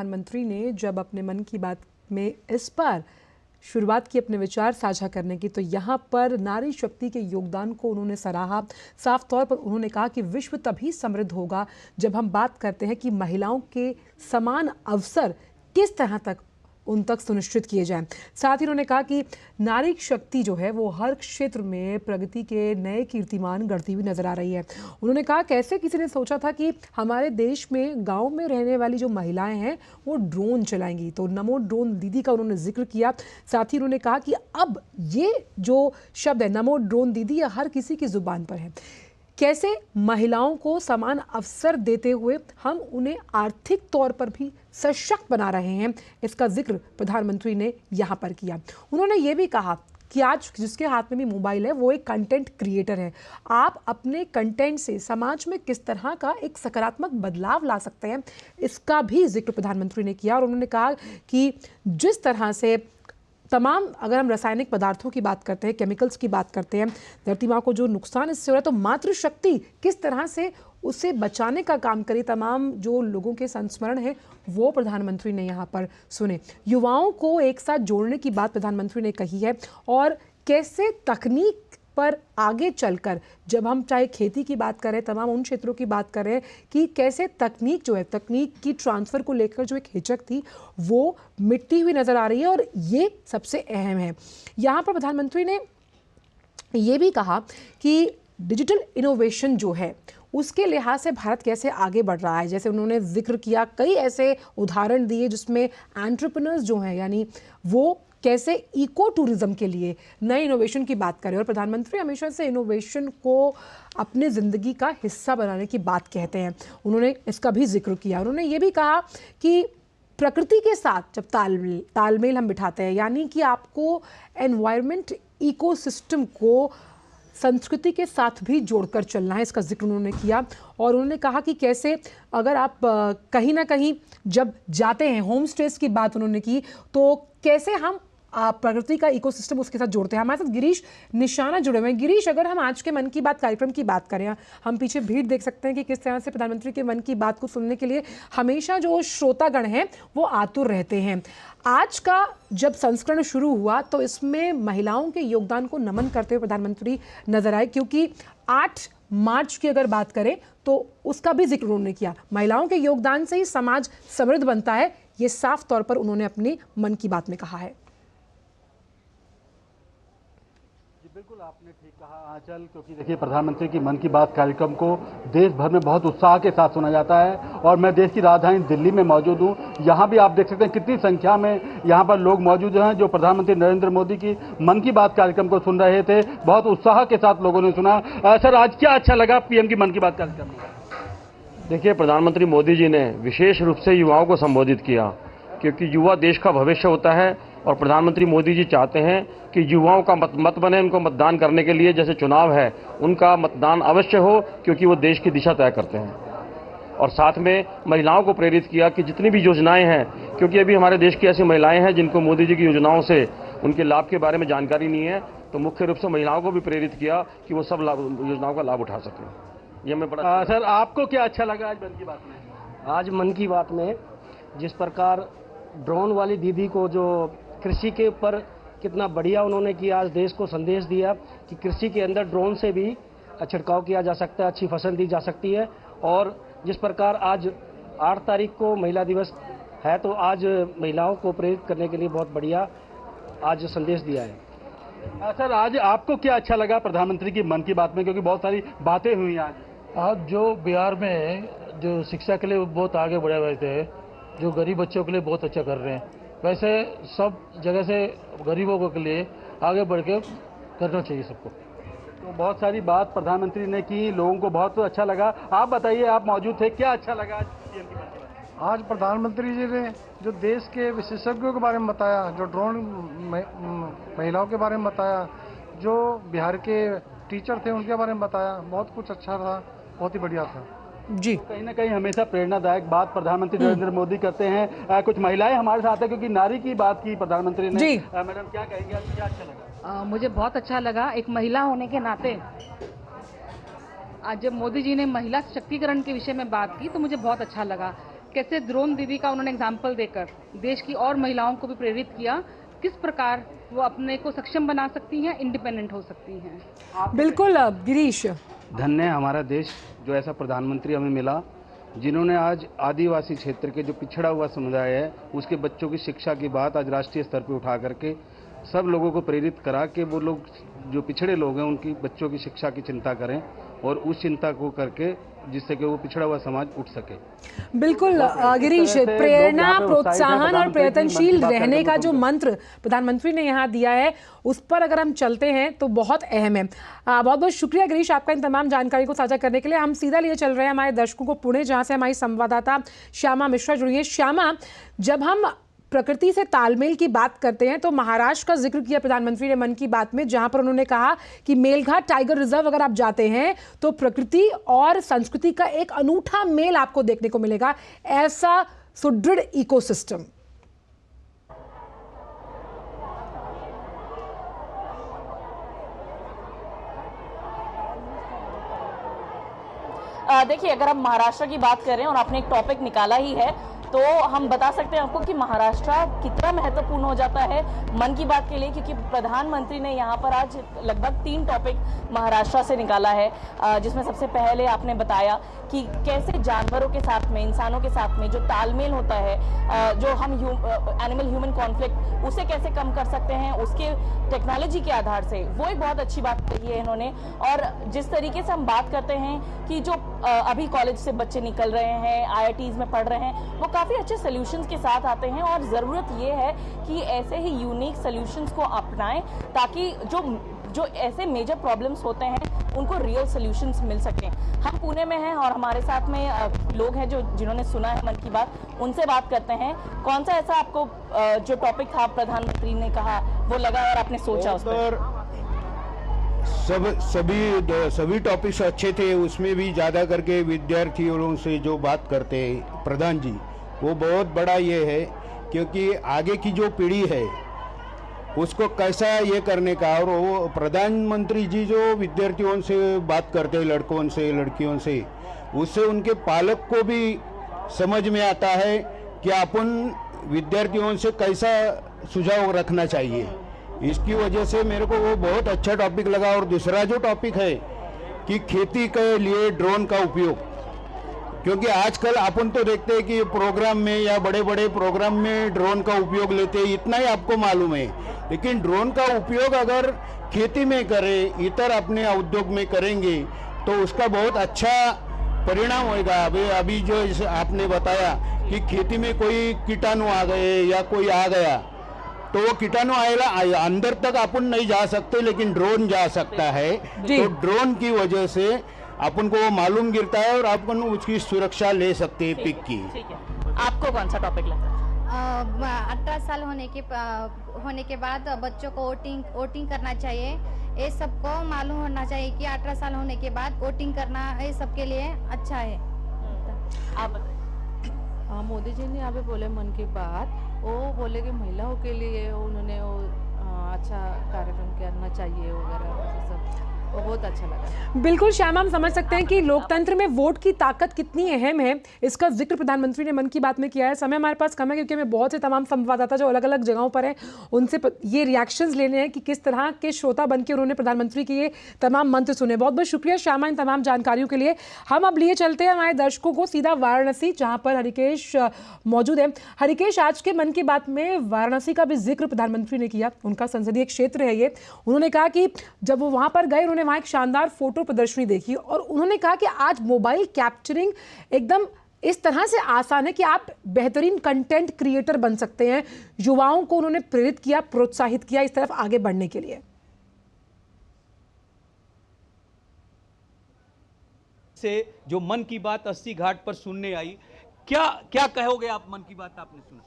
प्रधानमंत्री ने जब अपने मन की बात में इस पर शुरुआत की अपने विचार साझा करने की, तो यहाँ पर नारी शक्ति के योगदान को उन्होंने सराहा। साफ तौर पर उन्होंने कहा कि विश्व तभी समृद्ध होगा जब हम बात करते हैं कि महिलाओं के समान अवसर किस तरह तक उन तक सुनिश्चित किए जाएं। साथ ही उन्होंने कहा कि नारी शक्ति जो है वो हर क्षेत्र में प्रगति के नए कीर्तिमान गढ़ती हुई नजर आ रही है। उन्होंने कहा कैसे किसी ने सोचा था कि हमारे देश में गांव में रहने वाली जो महिलाएं हैं वो ड्रोन चलाएंगी। तो नमो ड्रोन दीदी का उन्होंने जिक्र किया। साथ ही उन्होंने कहा कि अब ये जो शब्द है नमो ड्रोन दीदी, यह हर किसी की जुबान पर है। कैसे महिलाओं को समान अवसर देते हुए हम उन्हें आर्थिक तौर पर भी सशक्त बना रहे हैं, इसका जिक्र प्रधानमंत्री ने यहाँ पर किया। उन्होंने ये भी कहा कि आज जिसके हाथ में भी मोबाइल है वो एक कंटेंट क्रिएटर है। आप अपने कंटेंट से समाज में किस तरह का एक सकारात्मक बदलाव ला सकते हैं, इसका भी जिक्र प्रधानमंत्री ने किया। और उन्होंने कहा कि जिस तरह से तमाम, अगर हम रासायनिक पदार्थों की बात करते हैं, केमिकल्स की बात करते हैं, धरती माँ को जो नुकसान इससे हो रहा है, तो मातृशक्ति किस तरह से उसे बचाने का काम करे, तमाम जो लोगों के संस्मरण है वो प्रधानमंत्री ने यहाँ पर सुने। युवाओं को एक साथ जोड़ने की बात प्रधानमंत्री ने कही है। और कैसे तकनीक पर आगे चलकर जब हम चाहे खेती की बात करें, तमाम उन क्षेत्रों की बात करें कि कैसे तकनीक जो है, तकनीक की ट्रांसफ़र को लेकर जो एक हिचक थी वो मिटती हुई नज़र आ रही है। और ये सबसे अहम है। यहाँ पर प्रधानमंत्री ने ये भी कहा कि डिजिटल इनोवेशन जो है उसके लिहाज से भारत कैसे आगे बढ़ रहा है। जैसे उन्होंने जिक्र किया, कई ऐसे उदाहरण दिए जिसमें एंटरप्रेन्योर्स जो हैं, यानी वो कैसे इको टूरिज्म के लिए नए इनोवेशन की बात करें। और प्रधानमंत्री हमेशा से इनोवेशन को अपने ज़िंदगी का हिस्सा बनाने की बात कहते हैं। उन्होंने इसका भी जिक्र किया। उन्होंने ये भी कहा कि प्रकृति के साथ जब तालमेल हम बिठाते हैं, यानी कि आपको एनवायरनमेंट, इकोसिस्टम को संस्कृति के साथ भी जोड़कर चलना है, इसका जिक्र उन्होंने किया। और उन्होंने कहा कि कैसे अगर आप कहीं ना कहीं जब जाते हैं, होम स्टेज की बात उन्होंने की, तो कैसे हम प्रकृति का इकोसिस्टम उसके साथ जोड़ते हैं। हमारे साथ गिरीश निशाना जुड़े हुए हैं। गिरीश, अगर हम आज के मन की बात कार्यक्रम की बात करें, हम पीछे भीड़ देख सकते हैं कि किस तरह से प्रधानमंत्री के मन की बात को सुनने के लिए हमेशा जो श्रोतागण हैं वो आतुर रहते हैं। आज का जब संस्करण शुरू हुआ तो इसमें महिलाओं के योगदान को नमन करते हुए प्रधानमंत्री नजर आए, क्योंकि 8 मार्च की अगर बात करें तो उसका भी जिक्र उन्होंने किया। महिलाओं के योगदान से ही समाज समृद्ध बनता है, ये साफ तौर पर उन्होंने अपनी मन की बात में कहा है। बिल्कुल आपने ठीक कहा आंचल, क्योंकि देखिए प्रधानमंत्री की मन की बात कार्यक्रम को देश भर में बहुत उत्साह के साथ सुना जाता है। और मैं देश की राजधानी दिल्ली में मौजूद हूं। यहां भी आप देख सकते हैं कितनी संख्या में यहां पर लोग मौजूद हैं जो प्रधानमंत्री नरेंद्र मोदी की मन की बात कार्यक्रम को सुन रहे थे। बहुत उत्साह के साथ लोगों ने सुना। सर, आज क्या अच्छा लगा पीएम की मन की बात कार्यक्रम में? देखिए, प्रधानमंत्री मोदी जी ने विशेष रूप से युवाओं को संबोधित किया, क्योंकि युवा देश का भविष्य होता है। और प्रधानमंत्री मोदी जी चाहते हैं कि युवाओं का मत बने, उनको मतदान करने के लिए, जैसे चुनाव है उनका मतदान अवश्य हो, क्योंकि वो देश की दिशा तय करते हैं। और साथ में महिलाओं को प्रेरित किया कि जितनी भी योजनाएं हैं, क्योंकि अभी हमारे देश की ऐसी महिलाएं हैं जिनको मोदी जी की योजनाओं से उनके लाभ के बारे में जानकारी नहीं है, तो मुख्य रूप से महिलाओं को भी प्रेरित किया कि वो सब योजनाओं का लाभ उठा सकें। ये मैं बड़ा सर, आपको क्या अच्छा लगा आज मन की बात में? आज मन की बात में जिस प्रकार ड्रोन वाली दीदी को जो कृषि के ऊपर कितना बढ़िया उन्होंने किया, आज देश को संदेश दिया कि कृषि के अंदर ड्रोन से भी छिड़काव किया जा सकता है, अच्छी फसल दी जा सकती है। और जिस प्रकार आज 8 तारीख को महिला दिवस है, तो आज महिलाओं को प्रेरित करने के लिए बहुत बढ़िया आज संदेश दिया है। सर, आज आपको क्या अच्छा लगा प्रधानमंत्री की मन की बात में, क्योंकि बहुत सारी बातें हुई आज जो बिहार में जो शिक्षा के लिए बहुत आगे बढ़े हुए थे, जो गरीब बच्चों के लिए बहुत अच्छा कर रहे हैं, वैसे सब जगह से गरीबों के लिए आगे बढ़ के करना चाहिए सबको। तो बहुत सारी बात प्रधानमंत्री ने की, लोगों को बहुत अच्छा लगा। आप बताइए, आप मौजूद थे, क्या अच्छा लगा आज पीएम की मन की बात? आज प्रधानमंत्री जी ने जो देश के विशेषज्ञों के बारे में बताया, जो ड्रोन महिलाओं के बारे में बताया, जो बिहार के टीचर थे उनके बारे में बताया, बहुत कुछ अच्छा था, बहुत ही बढ़िया था जी। कहीं ना कहीं हमेशा प्रेरणादायक बात प्रधानमंत्री नरेंद्र मोदी करते हैं। कुछ महिलाएं हमारे साथ हैं, क्योंकि नारी की बात की प्रधानमंत्री ने। जी मैडम, क्या कहेंगे, क्या अच्छा लगा? मुझे बहुत अच्छा लगा, एक महिला होने के नाते आज जब मोदी जी ने महिला सशक्तिकरण के विषय में बात की तो मुझे बहुत अच्छा लगा कैसे ड्रोन दीदी का उन्होंने एग्जाम्पल देकर देश की और महिलाओं को भी प्रेरित किया, किस प्रकार वो अपने को सक्षम बना सकती हैं, इंडिपेंडेंट हो सकती हैं। बिल्कुल गिरीश, धन्य है हमारा देश जो ऐसा प्रधानमंत्री हमें मिला जिन्होंने आज आदिवासी क्षेत्र के जो पिछड़ा हुआ समुदाय है उसके बच्चों की शिक्षा की बात आज राष्ट्रीय स्तर पर उठा करके सब लोगों को प्रेरित करा कि वो लोग जो पिछड़े लोग हैं उनकी बच्चों की शिक्षा की चिंता करें और उस चिंता को करके जिससे कि वो पिछड़ा हुआ समाज उठ सके। बिल्कुल गिरीश, प्रेरणा, प्रोत्साहन और प्रयत्नशील रहने का जो मंत्र प्रधानमंत्री ने यहाँ दिया है उस पर अगर हम चलते हैं तो बहुत अहम है। बहुत बहुत शुक्रिया गिरीश आपका इन तमाम जानकारी को साझा करने के लिए। हम सीधा लिए चल रहे हैं हमारे दर्शकों को पुणे, जहाँ से हमारी संवाददाता श्यामा मिश्रा जुड़ी है। श्यामा, जब हम प्रकृति से तालमेल की बात करते हैं तो महाराष्ट्र का जिक्र किया प्रधानमंत्री ने मन की बात में, जहां पर उन्होंने कहा कि मेलघाट टाइगर रिजर्व अगर आप जाते हैं तो प्रकृति और संस्कृति का एक अनूठा मेल आपको देखने को मिलेगा, ऐसा सुदृढ़ इकोसिस्टम। देखिए, अगर हम महाराष्ट्र की बात करें और आपने एक टॉपिक निकाला ही है तो हम बता सकते हैं आपको कि महाराष्ट्र कितना महत्वपूर्ण हो जाता है मन की बात के लिए, क्योंकि प्रधानमंत्री ने यहाँ पर आज लगभग 3 टॉपिक महाराष्ट्र से निकाला है, जिसमें सबसे पहले आपने बताया कि कैसे जानवरों के साथ में, इंसानों के साथ में जो तालमेल होता है, जो हम एनिमल ह्यूमन कॉन्फ्लिक्ट उसे कैसे कम कर सकते हैं उसके टेक्नोलॉजी के आधार से, वो एक बहुत अच्छी बात कही है इन्होंने। और जिस तरीके से हम बात करते हैं कि जो अभी कॉलेज से बच्चे निकल रहे हैं, IITs में पढ़ रहे हैं, वो काफ़ी अच्छे सॉल्यूशंस के साथ आते हैं और ज़रूरत ये है कि ऐसे ही यूनिक सॉल्यूशंस को अपनाएं ताकि जो ऐसे मेजर प्रॉब्लम्स होते हैं उनको रियल सॉल्यूशंस मिल सकें। हम पुणे में हैं और हमारे साथ में लोग हैं जिन्होंने सुना है मन की बात, उनसे बात करते हैं। कौन सा ऐसा आपको जो टॉपिक था प्रधानमंत्री ने कहा वो लगा और आपने सोचा उस पर? सभी टॉपिक्स अच्छे थे, उसमें भी ज़्यादा करके विद्यार्थियों से जो बात करते हैं प्रधान जी, वो बहुत बड़ा ये है क्योंकि आगे की जो पीढ़ी है उसको कैसा ये करने का, और वो प्रधानमंत्री जी जो विद्यार्थियों से बात करते हैं, लड़कों से लड़कियों से, उससे उनके पालक को भी समझ में आता है कि अपन विद्यार्थियों से कैसा सुझाव रखना चाहिए। इसकी वजह से मेरे को वो बहुत अच्छा टॉपिक लगा। और दूसरा जो टॉपिक है कि खेती के लिए ड्रोन का उपयोग, क्योंकि आजकल अपन तो देखते हैं कि प्रोग्राम में या बड़े बड़े प्रोग्राम में ड्रोन का उपयोग लेते हैं, इतना ही आपको मालूम है, लेकिन ड्रोन का उपयोग अगर खेती में करें, इतर अपने उद्योग में करेंगे तो उसका बहुत अच्छा परिणाम होगा। अभी जो आपने बताया कि खेती में कोई कीटाणु आ गए या कोई आ गया तो वो कीटाणु आएगा, अंदर तक अपन नहीं जा सकते लेकिन ड्रोन जा सकता है, तो ड्रोन की वजह से अपन को वो मालूम गिरता है और अपन उसकी सुरक्षा ले सकते हैं पिक की। आपको कौन सा टॉपिक लगता है? 18 साल होने के बाद बच्चों को वोटिंग करना चाहिए। ये सबको मालूम होना चाहिए कि 18 साल होने के बाद वोटिंग करना ये सबके लिए अच्छा है। आप बताइए। मोदी जी ने यहाँ पे बोले मन की बात, वो बोले कि महिलाओं के लिए उन्होंने वो अच्छा कार्यक्रम करना चाहिए वगैरह सब, वो बहुत अच्छा लगा। बिल्कुल श्यामा, हम समझ सकते हैं कि लोकतंत्र में वोट की ताकत कितनी अहम है, इसका जिक्र प्रधानमंत्री ने मन की बात में किया है। समय हमारे पास कम है क्योंकि हमें बहुत से तमाम संवाददाता जो अलग अलग जगहों पर हैं उनसे ये रिएक्शंस लेने हैं कि किस तरह के श्रोता बन के उन्होंने प्रधानमंत्री के ये तमाम मंत्र सुने। बहुत बहुत शुक्रिया श्यामा इन तमाम जानकारियों के लिए। हम अब लिए चलते हैं हमारे दर्शकों को सीधा वाराणसी, जहाँ पर हरिकेश मौजूद है। हरिकेश, आज के मन की बात में वाराणसी का भी जिक्र प्रधानमंत्री ने किया, उनका संसदीय क्षेत्र है ये। उन्होंने कहा कि जब वो वहाँ पर गए उन्होंने वहाँ एक शानदार फोटो प्रदर्शनी देखी और उन्होंने कहा कि आज मोबाइल कैप्चरिंग एकदम इस तरह से आसान है कि आप बेहतरीन कंटेंट क्रिएटर बन सकते हैं। युवाओं को उन्होंने प्रेरित किया, प्रोत्साहित किया इस तरफ आगे बढ़ने के लिए। से जो मन की बात 80 घाट पर सुनने आई, क्या कहोगे आप? मन की बात आपने सुना?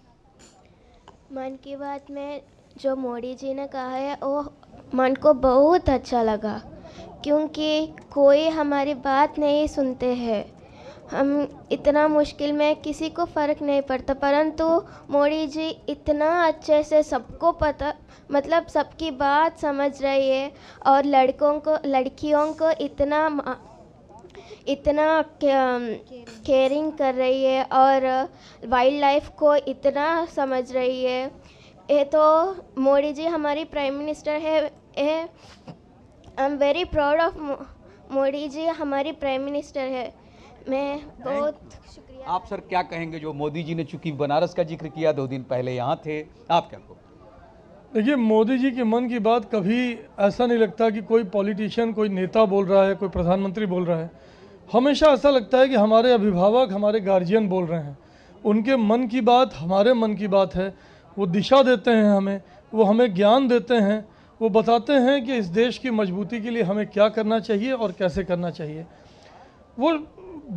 मन की बात में जो मोदी जी ने कहा है वो मन को बहुत अच्छा लगा, क्योंकि कोई हमारी बात नहीं सुनते हैं। हम इतना मुश्किल में किसी को फ़र्क नहीं पड़ता, परंतु मोदी जी इतना अच्छे से सबको पता, मतलब सबकी बात समझ रही है और लड़कियों को इतना केयरिंग कर रही है और वाइल्ड लाइफ को इतना समझ रही है। ये तो मोदी जी हमारी प्राइम मिनिस्टर है। I am very proud of Modi ji हमारी प्राइम मिनिस्टर है। मैं बहुत शुक्रिया। आप सर क्या कहेंगे, जो मोदी जी ने चूंकि बनारस का जिक्र किया 2 दिन पहले यहाँ थे, आप क्या कहोगे? देखिए, मोदी जी के मन की बात कभी ऐसा नहीं लगता कि कोई पॉलिटिशियन, कोई नेता बोल रहा है, कोई प्रधानमंत्री बोल रहा है। हमेशा ऐसा लगता है कि हमारे अभिभावक, हमारे गार्जियन बोल रहे हैं। उनके मन की बात हमारे मन की बात है। वो दिशा देते हैं हमें, वो हमें ज्ञान देते हैं, वो बताते हैं कि इस देश की मजबूती के लिए हमें क्या करना चाहिए और कैसे करना चाहिए। वो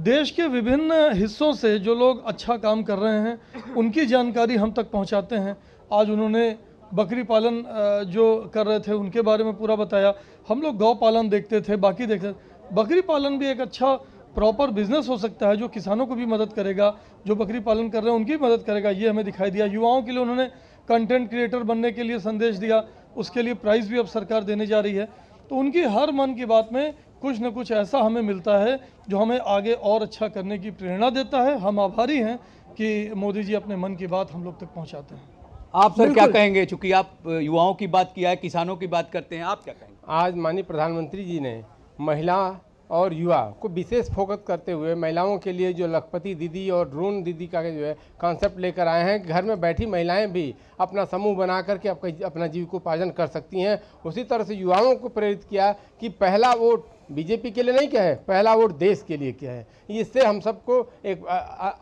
देश के विभिन्न हिस्सों से जो लोग अच्छा काम कर रहे हैं उनकी जानकारी हम तक पहुंचाते हैं। आज उन्होंने बकरी पालन जो कर रहे थे उनके बारे में पूरा बताया। हम लोग गौ पालन देखते थे, बाकी देखते थे। बकरी पालन भी एक अच्छा प्रॉपर बिजनेस हो सकता है जो किसानों को भी मदद करेगा, जो बकरी पालन कर रहे हैं उनकी मदद करेगा, ये हमें दिखाई दिया। युवाओं के लिए उन्होंने कंटेंट क्रिएटर बनने के लिए संदेश दिया, उसके लिए प्राइज़ भी अब सरकार देने जा रही है। तो उनकी हर मन की बात में कुछ न कुछ ऐसा हमें मिलता है जो हमें आगे और अच्छा करने की प्रेरणा देता है। हम आभारी हैं कि मोदी जी अपने मन की बात हम लोग तक पहुंचाते हैं। आप सर क्या कहेंगे, चूंकि आप युवाओं की बात किया है, किसानों की बात करते हैं, आप क्या कहेंगे? आज माननीय प्रधानमंत्री जी ने महिला और युवा को विशेष फोकस करते हुए महिलाओं के लिए जो लखपति दीदी और ड्रोन दीदी का जो है कॉन्सेप्ट लेकर आए हैं। घर में बैठी महिलाएं भी अपना समूह बना करके अपना जीविकोपार्जन कर सकती हैं। उसी तरह से युवाओं को प्रेरित किया कि पहला वोट बीजेपी के लिए नहीं क्या है, पहला वोट देश के लिए क्या है। इससे हम सबको एक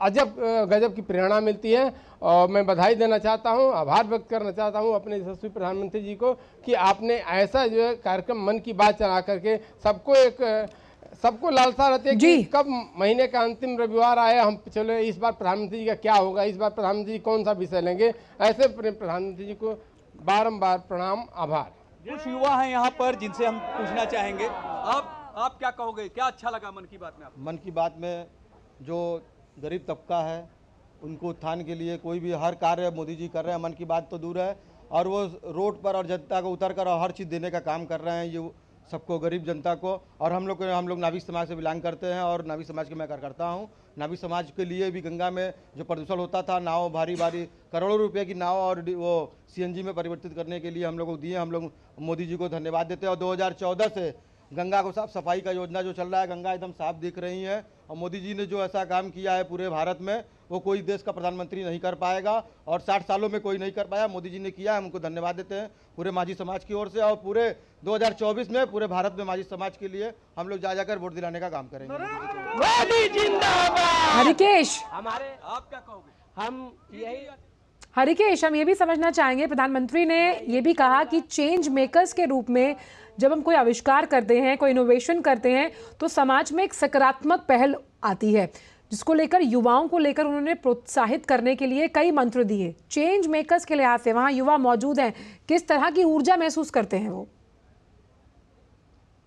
अजब गजब की प्रेरणा मिलती है। और मैं बधाई देना चाहता हूं, आभार व्यक्त करना चाहता हूं अपने यशस्वी प्रधानमंत्री जी को कि आपने ऐसा जो है कार्यक्रम मन की बात चला करके सबको लालसा रहती है कि कब महीने का अंतिम रविवार आए, हम चलो इस बार प्रधानमंत्री जी का क्या होगा, इस बार प्रधानमंत्री जी कौन सा विषय लेंगे। ऐसे प्रधानमंत्री जी को बारंबार प्रणाम, आभार। कुछ युवा हैं यहाँ पर जिनसे हम पूछना चाहेंगे, आप क्या कहोगे, क्या अच्छा लगा मन की बात में आपको? मन की बात में जो गरीब तबका है उनको उत्थान के लिए कोई भी हर कार्य मोदी जी कर रहे हैं। मन की बात तो दूर है, और वो रोड पर और जनता को उतर कर और हर चीज़ देने का काम कर रहे हैं, ये सबको, गरीब जनता को। और हम लोग नाभी समाज से बिलोंग करते हैं और नाभी समाज के मैं कार्यकर्ता हूँ। नाभी समाज के लिए भी गंगा में जो प्रदूषण होता था, नाव भारी करोड़ों रुपए की नाव और वो CNG में परिवर्तित करने के लिए हम लोग को दिए। हम लोग मोदी जी को धन्यवाद देते हैं। और 2014 से गंगा को साफ सफाई का योजना जो चल रहा है, गंगा एकदम साफ दिख रही है। और मोदी जी ने जो ऐसा काम किया है पूरे भारत में, वो कोई देश का प्रधानमंत्री नहीं कर पाएगा और 60 सालों में कोई नहीं कर पाया। मोदी जी ने किया है, हम उनको धन्यवाद देते हैं पूरे माझी समाज की ओर से। और पूरे 2024 में पूरे भारत में माझी समाज के लिए हम लोग जाकर वोट दिलाने का काम करेंगे। हरिकेश, आप क्या कहोगे? हम यही हरिकेश, हम ये भी समझना चाहेंगे, प्रधानमंत्री ने ये भी कहा कि चेंज मेकर्स के रूप में जब हम कोई आविष्कार करते हैं, कोई इनोवेशन करते हैं, तो समाज में एक सकारात्मक पहल आती है, जिसको लेकर युवाओं को लेकर उन्होंने प्रोत्साहित करने के लिए कई मंत्र दिए। चेंज मेकर्स के लिहाज से वहाँ युवा मौजूद हैं, किस तरह की ऊर्जा महसूस करते हैं वो?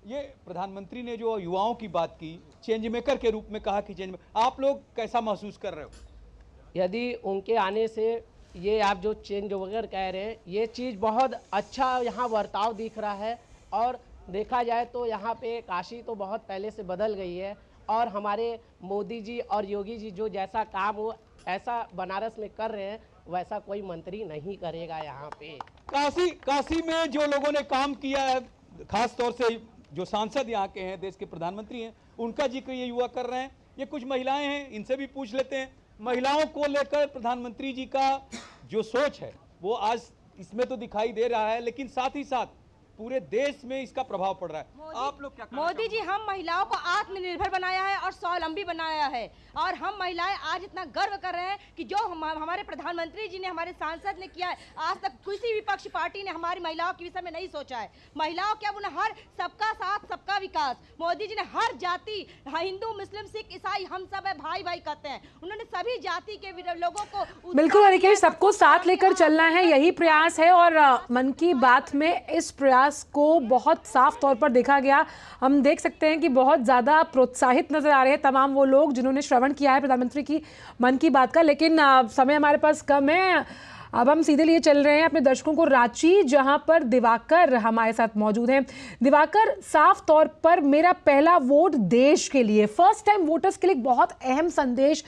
ये प्रधानमंत्री ने जो युवाओं की बात की, चेंज मेकर के रूप में कहा कि चेंज, आप लोग कैसा महसूस कर रहे हो? यदि उनके आने से ये आप जो चेंज वगैरह कह रहे हैं, ये चीज़ बहुत अच्छा यहाँ बर्ताव दिख रहा है। और देखा जाए तो यहाँ पे काशी तो बहुत पहले से बदल गई है, और हमारे मोदी जी और योगी जी जो जैसा काम वो ऐसा बनारस में कर रहे हैं, वैसा कोई मंत्री नहीं करेगा यहाँ पे। काशी में जो लोगों ने काम किया है, खास तौर से जो सांसद यहाँ के हैं, देश के प्रधानमंत्री हैं, उनका जिक्र ये युवा कर रहे हैं। ये कुछ महिलाएं हैं, इनसे भी पूछ लेते हैं। महिलाओं को लेकर प्रधानमंत्री जी का जो सोच है वो आज इसमें तो दिखाई दे रहा है, लेकिन साथ ही साथ पूरे देश में इसका प्रभाव पड़ रहा है। आप लोग क्या कहना मोदी जी हम महिलाओं को आत्मनिर्भर बनाया है और स्वावलंबी बनाया है, और हम महिलाएं आज इतना गर्व कर रहे हैं कि जो हमारे प्रधानमंत्री जी ने, हमारे सांसद ने किया है, आज तक किसी विपक्षी पार्टी ने हमारी महिलाओं के विषय में नहीं सोचा है। महिलाओं के अब उन्हें हर सबका साथ सबका विकास, मोदी जी ने हर जाति, हिंदू मुस्लिम सिख ईसाई हम सब है भाई भाई कहते हैं, उन्होंने सभी जाति के लोगों को बिल्कुल हरिकेश, सबको साथ लेकर चलना है, यही प्रयास है। और मन की बात में इस प्रयास को बहुत साफ तौर पर देखा गया। हम देख सकते हैं कि बहुत ज़्यादा प्रोत्साहित नजर आ रहे हैं तमाम वो लोग जिन्होंने श्रवण किया है प्रधानमंत्री की मन की बात का। लेकिन समय हमारे पास कम है। अब हम सीधे लिए चल रहे हैं अपने दर्शकों को रांची, जहां पर दिवाकर हमारे साथ मौजूद हैं। दिवाकर, साफ तौर पर मेरा पहला वोट देश के लिए, फर्स्ट टाइम वोटर्स के लिए एक बहुत अहम संदेश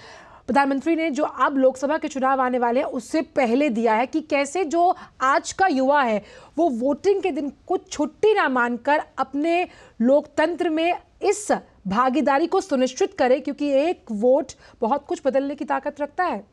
प्रधानमंत्री ने जो अब लोकसभा के चुनाव आने वाले हैं उससे पहले दिया है कि कैसे जो आज का युवा है वो वोटिंग के दिन कुछ छुट्टी ना मानकर अपने लोकतंत्र में इस भागीदारी को सुनिश्चित करे, क्योंकि एक वोट बहुत कुछ बदलने की ताकत रखता है।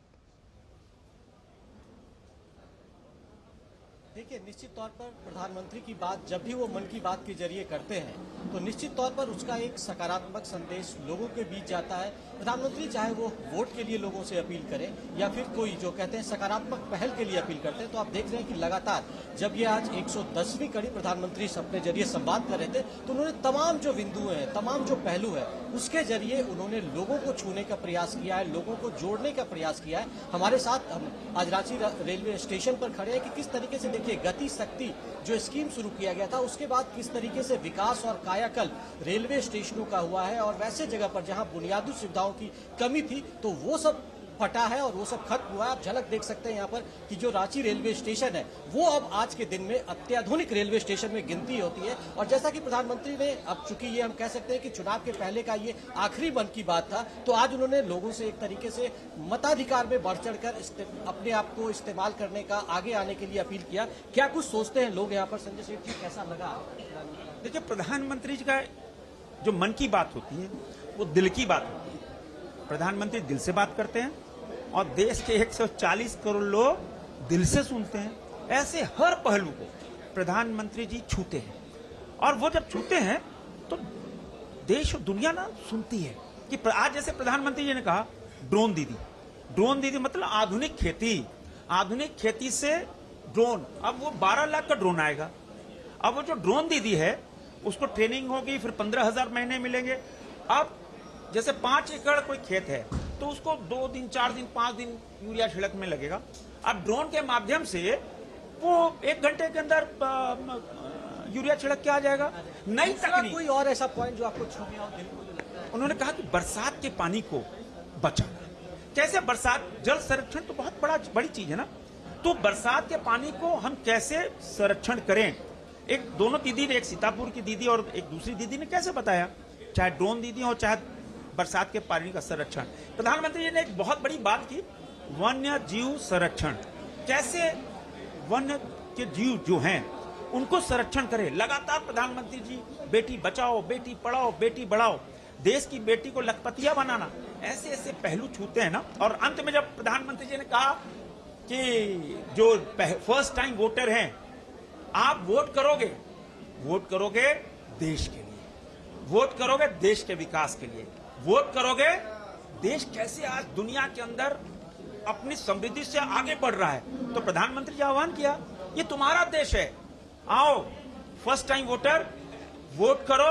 देखिए, निश्चित तौर पर प्रधानमंत्री की बात जब भी वो मन की बात के जरिए करते हैं तो निश्चित तौर पर उसका एक सकारात्मक संदेश लोगों के बीच जाता है। प्रधानमंत्री चाहे वो वोट के लिए लोगों से अपील करें या फिर कोई जो कहते हैं सकारात्मक पहल के लिए अपील करते हैं, तो आप देख रहे हैं कि लगातार जब ये आज 110वीं कड़ी प्रधानमंत्री अपने जरिए संवाद कर रहे थे तो उन्होंने तमाम जो बिंदु हैं, तमाम जो पहलू है उसके जरिए उन्होंने लोगों को छूने का प्रयास किया है, लोगों को जोड़ने का प्रयास किया है। हमारे साथ हम आज रांची रेलवे स्टेशन पर खड़े हैं कि किस तरीके से देखिए गति शक्ति जो स्कीम शुरू किया गया था उसके बाद किस तरीके से विकास और कायाकल्प रेलवे स्टेशनों का हुआ है, और वैसे जगह पर जहां बुनियादी सुविधाओं की कमी थी तो वो सब फटा है और वो सब खत्म हुआ है। आप झलक देख सकते हैं यहाँ पर कि जो रांची रेलवे स्टेशन है वो अब आज के दिन में अत्याधुनिक रेलवे स्टेशन में गिनती होती है। और जैसा कि प्रधानमंत्री ने, अब चूंकि ये हम कह सकते हैं कि चुनाव के पहले का ये आखिरी मन की बात था, तो आज उन्होंने लोगों से एक तरीके से मताधिकार में बढ़ चढ़कर अपने आप को इस्तेमाल करने का, आगे आने के लिए अपील किया। क्या कुछ सोचते हैं लोग यहाँ पर? संजय सेठ जी, कैसा लगा? देखिए, प्रधानमंत्री जी का जो मन की बात होती है वो दिल की बात होती है। प्रधानमंत्री दिल से बात करते हैं और देश के 140 करोड़ लोग दिल से सुनते हैं। ऐसे हर पहलू को प्रधानमंत्री जी छूते हैं, और वो जब छूते हैं तो देश और दुनिया ना सुनती है कि आज जैसे प्रधानमंत्री जी ने कहा ड्रोन दीदी मतलब आधुनिक खेती से ड्रोन, अब वो 12 लाख का ड्रोन आएगा। अब वो जो ड्रोन दीदी है उसको ट्रेनिंग होगी, फिर 15,000 महीने मिलेंगे। अब जैसे 5 एकड़ कोई खेत है तो उसको 2 दिन 4 दिन 5 दिन यूरिया छिड़क में लगेगा। अब ड्रोन के माध्यम से वो 1 घंटे के अंदर यूरिया छिड़क के आ जाएगा। नई तकनीक। कोई और ऐसा पॉइंट जो आपको छू गया हो दिल को, जो लगता है? उन्होंने कहा कि बरसात के पानी को बचाना। कैसे? बरसात, जल संरक्षण तो बहुत बड़ी चीज है ना, तो बरसात के पानी को हम कैसे संरक्षण करें। एक दोनों दीदी ने, एक सीतापुर की दीदी और एक दूसरी दीदी ने कैसे बताया, चाहे ड्रोन दीदी हो चाहे बरसात के पानी का संरक्षण। प्रधानमंत्री जी ने एक बहुत बड़ी बात की, वन्य जीव संरक्षण। कैसे वन्य के जीव जो हैं उनको संरक्षण करें। लगातार प्रधानमंत्री जी बेटी बचाओ, बेटी पढ़ाओ, बेटी बढ़ाओ, देश की बेटी को लखपतिया बनाना, ऐसे ऐसे पहलू छूते हैं ना। और अंत में जब प्रधानमंत्री जी ने कहा कि जो फर्स्ट टाइम वोटर हैं, आप वोट करोगे देश के लिए, वोट करोगे देश के विकास के लिए, वोट करोगे देश कैसे आज दुनिया के अंदर अपनी समृद्धि से आगे बढ़ रहा है। तो प्रधानमंत्री जी आह्वान किया, ये तुम्हारा देश है, आओ फर्स्ट टाइम वोटर, वोट करो।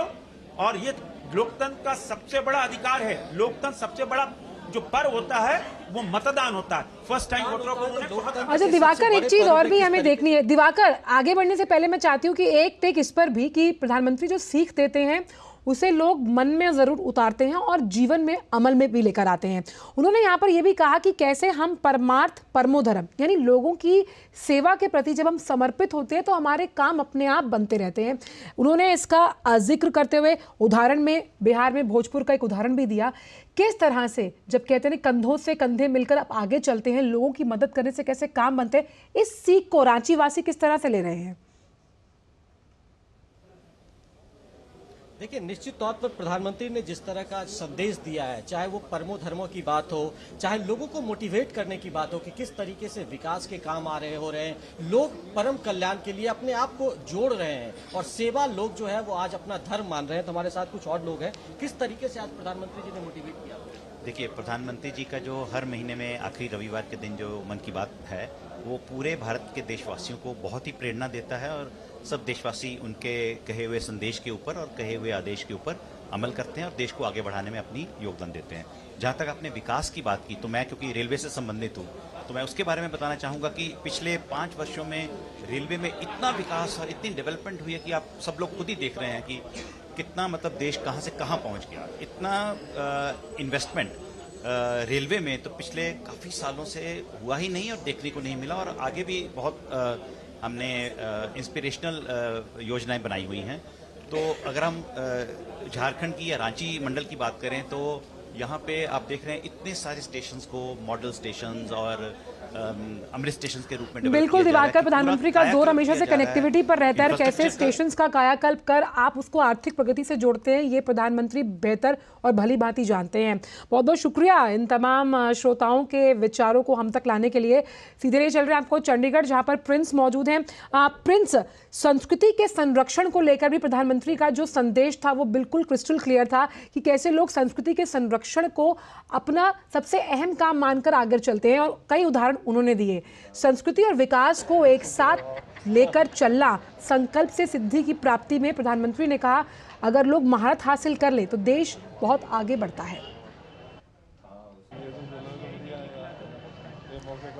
और ये लोकतंत्र का सबसे बड़ा अधिकार है। लोकतंत्र सबसे बड़ा जो पर्व होता है वो मतदान होता है। फर्स्ट टाइम वोटरों को। अच्छा दिवाकर, एक चीज और भी हमें देखनी है। दिवाकर, आगे बढ़ने से पहले मैं चाहती हूँ कि एक टेक इस पर भी कि प्रधानमंत्री जो सीख देते हैं उसे लोग मन में जरूर उतारते हैं और जीवन में अमल में भी लेकर आते हैं। उन्होंने यहाँ पर यह भी कहा कि कैसे हम परमार्थ परमो धर्म, यानी लोगों की सेवा के प्रति जब हम समर्पित होते हैं तो हमारे काम अपने आप बनते रहते हैं। उन्होंने इसका जिक्र करते हुए उदाहरण में बिहार में भोजपुर का एक उदाहरण भी दिया, किस तरह से जब कहते हैं कंधों से कंधे मिलकर आप आगे चलते हैं, लोगों की मदद करने से कैसे काम बनते हैं। इस सीख को रांची वासी किस तरह से ले रहे हैं? देखिए, निश्चित तौर पर प्रधानमंत्री ने जिस तरह का संदेश दिया है, चाहे वो परमो धर्मों की बात हो, चाहे लोगों को मोटिवेट करने की बात हो कि किस तरीके से विकास के काम हो रहे हैं, लोग परम कल्याण के लिए अपने आप को जोड़ रहे हैं और सेवा लोग जो है वो आज अपना धर्म मान रहे हैं। तो हमारे साथ कुछ और लोग हैं, किस तरीके से आज प्रधानमंत्री जी ने मोटिवेट किया? देखिए, प्रधानमंत्री जी का जो हर महीने में आखिरी रविवार के दिन जो मन की बात है वो पूरे भारत के देशवासियों को बहुत ही प्रेरणा देता है, और सब देशवासी उनके कहे हुए संदेश के ऊपर और कहे हुए आदेश के ऊपर अमल करते हैं और देश को आगे बढ़ाने में अपनी योगदान देते हैं। जहाँ तक आपने विकास की बात की, तो मैं क्योंकि रेलवे से संबंधित हूँ तो मैं उसके बारे में बताना चाहूँगा कि पिछले 5 वर्षों में रेलवे में इतना विकास और इतनी डेवलपमेंट हुई है कि आप सब लोग खुद ही देख रहे हैं कि कितना मतलब देश कहाँ से कहाँ पहुँच गया। इतना इन्वेस्टमेंट रेलवे में तो पिछले काफ़ी सालों से हुआ ही नहीं और देखने को नहीं मिला, और आगे भी बहुत हमने इंस्पिरेशनल योजनाएं बनाई हुई हैं। तो अगर हम झारखंड की या रांची मंडल की बात करें तो यहाँ पे आप देख रहे हैं इतने सारे स्टेशंस को मॉडल स्टेशंस और अमृत स्टेशन के रूप में बिल्कुल दिवाकर, प्रधानमंत्री का जोर हमेशा से कनेक्टिविटी पर रहता है, कैसे स्टेशंस का कायाकल्प कर आप उसको आर्थिक प्रगति से जोड़ते हैं, ये प्रधानमंत्री बेहतर और भली भांति जानते हैं। बहुत बहुत शुक्रिया इन तमाम श्रोताओं के विचारों को हम तक लाने के लिए। सीधे ले चल रहे हैं आपको चंडीगढ़, जहां पर प्रिंस मौजूद हैं। प्रिंस, संस्कृति के संरक्षण को लेकर भी प्रधानमंत्री का जो संदेश था वो बिल्कुल क्रिस्टल क्लियर था कि कैसे लोग संस्कृति के संरक्षण को अपना सबसे अहम काम मानकर आगे चलते हैं, और कई उदाहरण उन्होंने दिए। संस्कृति और विकास को एक साथ लेकर चलना संकल्प से सिद्धि की प्राप्ति में प्रधानमंत्री ने कहा, अगर लोग महारत हासिल कर ले तो देश बहुत आगे बढ़ता है।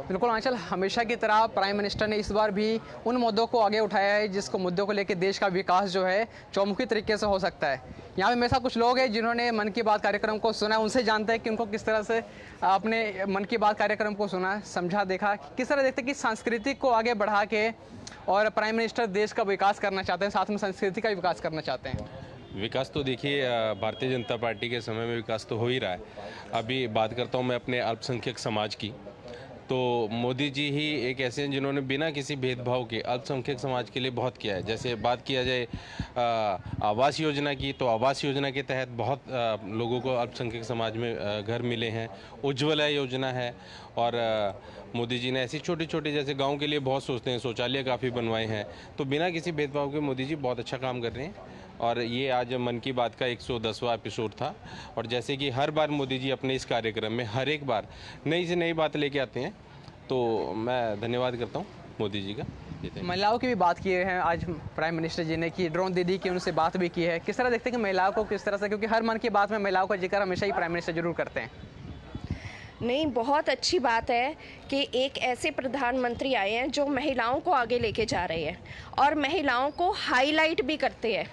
बिल्कुल आंचल, हमेशा की तरह प्राइम मिनिस्टर ने इस बार भी उन मुद्दों को आगे उठाया है जिसको मुद्दों को लेकर देश का विकास जो है चौमुखी तरीके से हो सकता है। यहाँ पे मेरे साथ कुछ लोग हैं जिन्होंने मन की बात कार्यक्रम को सुना, उनसे जानते हैं कि उनको किस तरह से अपने मन की बात कार्यक्रम को सुना, समझा, देखा, किस तरह देखते हैं कि संस्कृति को आगे बढ़ा के और प्राइम मिनिस्टर देश का विकास करना चाहते हैं, साथ में संस्कृति का विकास करना चाहते हैं। विकास तो देखिए, भारतीय जनता पार्टी के समय में विकास तो हो ही रहा है। अभी बात करता हूँ मैं अपने अल्पसंख्यक समाज की, तो मोदी जी ही एक ऐसे हैं जिन्होंने बिना किसी भेदभाव के अल्पसंख्यक समाज के लिए बहुत किया है। जैसे बात किया जाए आवास योजना की, तो आवास योजना के तहत बहुत लोगों को अल्पसंख्यक समाज में घर मिले हैं। उज्ज्वला योजना है, और मोदी जी ने ऐसी छोटी छोटी, जैसे गांव के लिए बहुत सोचते हैं, शौचालय काफ़ी बनवाए हैं। तो बिना किसी भेदभाव के मोदी जी बहुत अच्छा काम कर रहे हैं। और ये आज मन की बात का 110वां एपिसोड था, और जैसे कि हर बार मोदी जी अपने इस कार्यक्रम में हर एक बार नई से नई बात लेके आते हैं, तो मैं धन्यवाद करता हूँ मोदी जी का। महिलाओं की भी बात की है आज प्राइम मिनिस्टर जी ने, कि ड्रोन दीदी की उनसे बात भी की है। किस तरह देखते हैं कि महिलाओं को किस तरह से, क्योंकि हर मन की बात में महिलाओं का जिक्र हमेशा ही प्राइम मिनिस्टर जरूर करते हैं। नहीं, बहुत अच्छी बात है कि एक ऐसे प्रधानमंत्री आए हैं जो महिलाओं को आगे लेके जा रहे हैं और महिलाओं को हाईलाइट भी करते हैं,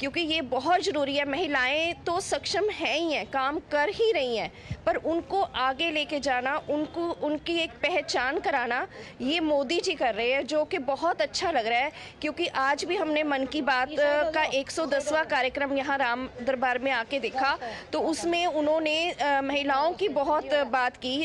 क्योंकि ये बहुत ज़रूरी है। महिलाएं तो सक्षम हैं ही हैं, काम कर ही रही हैं, पर उनको आगे लेके जाना, उनको उनकी एक पहचान कराना, ये मोदी जी कर रहे हैं, जो कि बहुत अच्छा लग रहा है। क्योंकि आज भी हमने मन की बात का 110वां कार्यक्रम यहाँ राम दरबार में आके देखा, तो उसमें उन्होंने महिलाओं की बहुत बात की।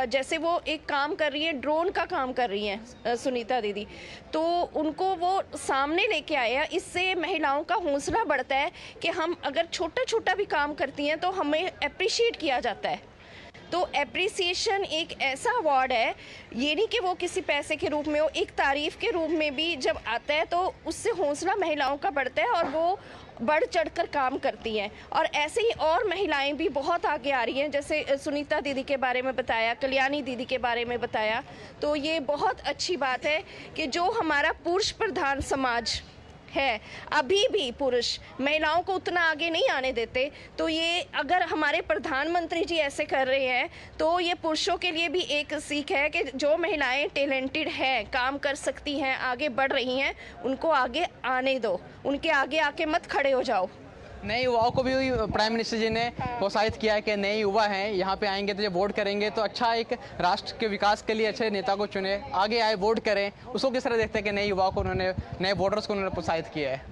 जैसे वो एक काम कर रही है, ड्रोन का काम कर रही हैं सुनीता दीदी, तो उनको वो सामने लेके आए हैं। इससे महिलाओं का हौसला बढ़ता है कि हम अगर छोटा छोटा भी काम करती हैं तो हमें अप्रिशिएट किया जाता है। तो एप्रिसिएशन एक ऐसा अवार्ड है, ये नहीं कि वो किसी पैसे के रूप में हो, एक तारीफ के रूप में भी जब आता है तो उससे हौसला महिलाओं का बढ़ता है और वो बढ़ चढ़कर काम करती हैं। और ऐसे ही और महिलाएं भी बहुत आगे आ रही हैं, जैसे सुनीता दीदी के बारे में बताया, कल्याणी दीदी के बारे में बताया। तो ये बहुत अच्छी बात है कि जो हमारा पुरुष प्रधान समाज है, अभी भी पुरुष महिलाओं को उतना आगे नहीं आने देते। तो ये अगर हमारे प्रधानमंत्री जी ऐसे कर रहे हैं तो ये पुरुषों के लिए भी एक सीख है कि जो महिलाएं टैलेंटेड हैं, काम कर सकती हैं, आगे बढ़ रही हैं, उनको आगे आने दो, उनके आगे आके मत खड़े हो जाओ। नए युवाओं को भी प्राइम मिनिस्टर जी ने प्रोत्साहित किया है कि नए युवा हैं, यहाँ पे आएंगे तो जब वोट करेंगे तो अच्छा एक राष्ट्र के विकास के लिए अच्छे नेता को चुने, आगे आए, वोट करें। उसको किस तरह देखते हैं कि नए युवाओं को उन्होंने, नए वोटर्स को उन्होंने प्रोत्साहित किया है?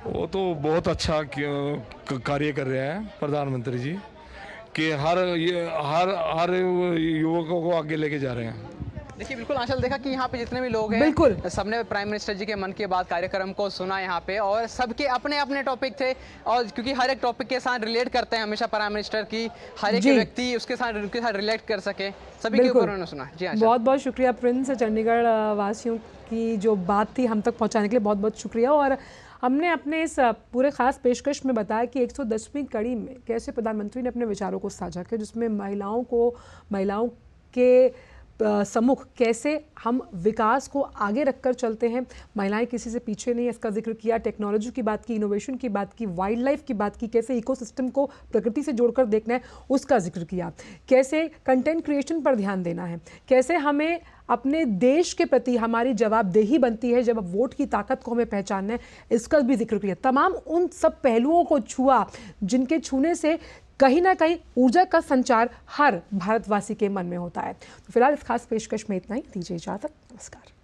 वो तो बहुत अच्छा कार्य कर रहे हैं प्रधानमंत्री जी, कि हर युवकों को आगे लेके जा रहे हैं। देखिए बिल्कुल आंचल, देखा कि यहाँ पे जितने भी लोग हैं, बिल्कुल सबने प्राइम मिनिस्टर जी के मन की बात कार्यक्रम को सुना यहाँ पे, और सबके अपने अपने टॉपिक थे। और क्योंकि हर एक टॉपिक के साथ रिलेट करते हैं हमेशा प्राइम मिनिस्टर की, हर एक व्यक्ति उसके साथ रिलेट कर सके, सभी के ऊपर उन्होंने सुना। जी बहुत बहुत शुक्रिया प्रिंस, चंडीगढ़ वासियों की जो बात थी हम तक पहुँचाने के लिए बहुत बहुत शुक्रिया। और हमने अपने इस पूरे खास पेशकश में बताया कि 110वीं कड़ी में कैसे प्रधानमंत्री ने अपने विचारों को साझा किया, जिसमें महिलाओं के सम्मुख कैसे हम विकास को आगे रखकर चलते हैं, महिलाएं किसी से पीछे नहीं, इसका जिक्र किया। टेक्नोलॉजी की बात की, इनोवेशन की बात की, वाइल्ड लाइफ की बात की, कैसे इकोसिस्टम को प्रकृति से जोड़कर देखना है उसका जिक्र किया, कैसे कंटेंट क्रिएशन पर ध्यान देना है, कैसे हमें अपने देश के प्रति हमारी जवाबदेही बनती है जब वोट की ताकत को हमें पहचानना है, इसका भी जिक्र किया। तमाम उन सब पहलुओं को छुआ जिनके छूने से कहीं ना कहीं ऊर्जा का संचार हर भारतवासी के मन में होता है। तो फिलहाल इस खास पेशकश में इतना ही। दीजिए इजाजत। नमस्कार।